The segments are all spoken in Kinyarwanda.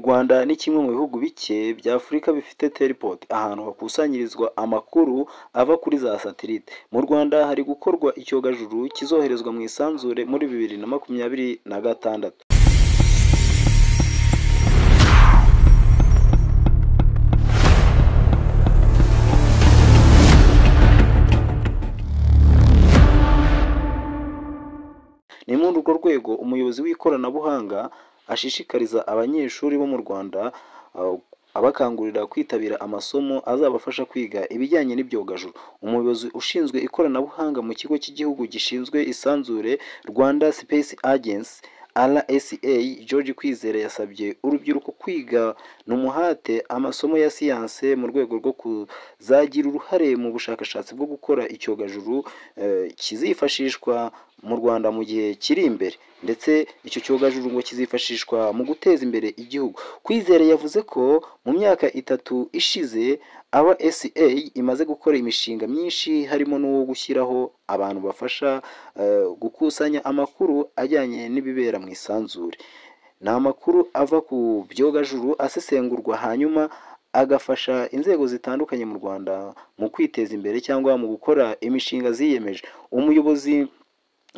Rwanda ni kimwe mu bihugu bike bya Afurika bifite teleport, ahantu hakusanyirizwa amakuru ava kuri za satelite. Mu Rwanda hari gukorwa icyogajuru kizoherezwa mu isanzure muri 2026. Ni muri urwo rwego umuyobozi w'ikoranabuhanga ashishikariza abanyeshuri bo mu Rwanda abakangurira kwitabira amasomo azabafasha kwiga ibijyanye n'ibyogajuru. Umuyobozi ushinzwe ikoranabuhanga mu kigo cy'igihugu gishinzwe isanzure Rwanda Space Agency RSA, George Kwizera yasabye urubyiruko kwiga n'umuhate amasomo ya siyanse mu rwego rwo kuzagira uruhare mu bushakashatsi bwo gukora icyogajuru kizifashishwa mu Rwanda mu gihe kiri imbere, ndetse icyo cyogajuru ngo kizifashishwa mu guteza imbere igihugu. Kwizera yavuze ko mu myaka 3 ishize RSA imaze gukora imishinga myinshi, harimo n'uwo gushyiraho abantu bafasha gukusanya amakuru ajyanye n'ibibera mu isanzure. Ni amakuru ava ku byogajuru asesengurwa hanyuma agafasha inzego zitandukanye mu Rwanda mu kwiteza imbere cyangwa mu gukora imishinga ziyemeje. Umuyobozi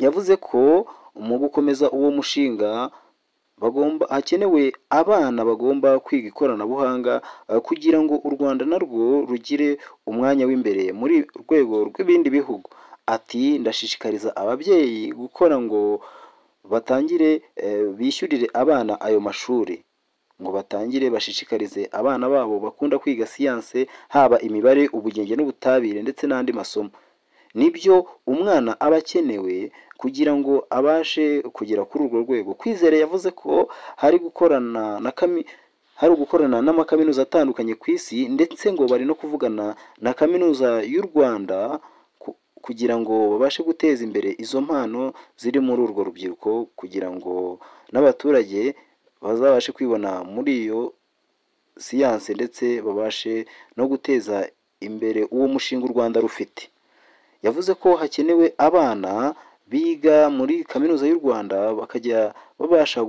yavuze ko mu gukomeza uwo mushinga hakenewe abana bagomba kwiga ikoranabuhanga kugira ngo u Rwanda narwo rugire umwanya w'imbere muri rwego rw'ibindi bihugu. Ati, ndashishikariza ababyeyi gukora ngo batangire bishyurire abana ayo mashuri, ngo batangire bashishikarize abana babo bakunda kwiga siyanse, haba imibare, ubugenge n'ubutabire ndetse n'andi masomo. Nibyo umwana aba akenewe kugira ngo abashe kugera kuri urwo rwego. Kwizera yavuze ko hari gukorana n'amakaminuza atandukanye ku isi, ndetse ngo bari no kuvugana na kaminuza y'u Rwanda kugira ngo babashe guteza imbere izo mpano ziri muri urwo rubyiruko, kugira ngo n'abaturage bazabashe kwibona muri iyo siyanse ndetse babashe no guteza imbere uwo mushinga u Rwanda rufite. Yavuze ko hakenewe abana biga muri kaminuza y'u Rwanda bakajya babasha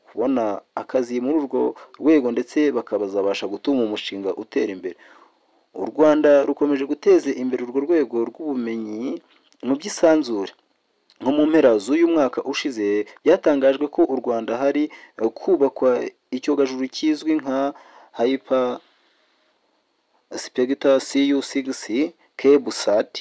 kubona akazi muri urwo rwego, ndetse bakabasha gutuma umushinga utera imbere. U Rwanda rukomeje guteza imbere urwo rwego rw'ubumenyi mu by'isanzure. Nko mu mpera z'uyu mwaka ushize byatangajwe ko u Rwanda hari kubakwa icyogajuru kizwi nka Hyper Spectre CU6 CubeSat.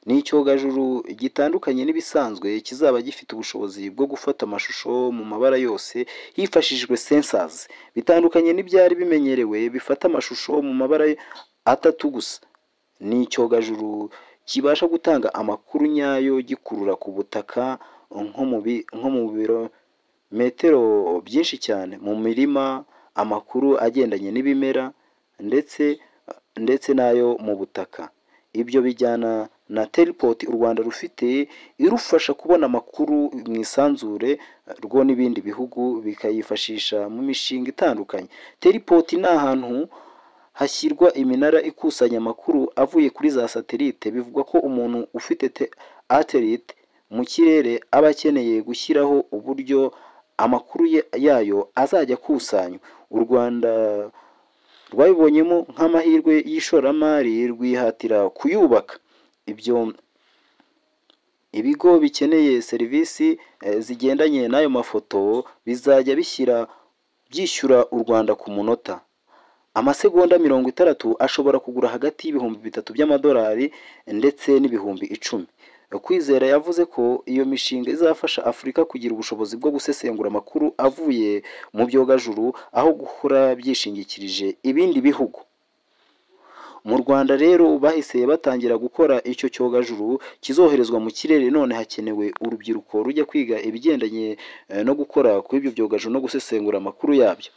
Ni icyogajuru gitandukanye n'ibisanzwe, kizaba gifite ubushobozi bwo gufata amashusho mu mabara yose hifashishijwe sensors, bitandukanye n'ibyari bimenyerewe bifata amashusho mu mabara 3 gusa. Ni icyogajuru kibasha gutanga amakuru nyayo gikurura ku butaka nko mu birometero byinshi cyane, mu mirima, amakuru agendanye n'ibimera ndetse n'ayo mu butaka. Ibyo bijyana na teleport u Rwanda rufite irufasha kubona amakuru mu isanzure rwo n'ibindi bihugu bikayifashisha mu mishinga itandukanye. Teleport ni ahantu hashyirwa iminara ikusanya amakuru avuye kuri za satelite. Bivugwa ko umuntu ufite satellite mu kirere aba akeneye gushyiraho uburyo amakuru yayo azajya akusanywa. U Rwanda rwabibonyemo nk'amahirwe y'ishoramari rwihatira kuyubaka. Ibigo bikeneye serivisi zigendanye n'ayo mafoto bizajya byishyura u Rwanda ku munota. Amasegonda 60 ashobora kugura hagati y'ibihumbi 3 by'amadolari ndetse n'ibihumbi 10. Kwizera yavuze ko iyo mishinga izafasha Afurika kugira ubushobozi bwo gusesengura amakuru avuye mu byogajuru aho guhora byishingikirije ibindi bihugu. Mu Rwanda rero bahise batangira gukora icyo cyogajuru kizoherezwa mu kirere. None hakenewe urubyiruko rujya kwiga ibigendanye no gukora kuri ibyo byogajuru no gusesengura amakuru yabyo.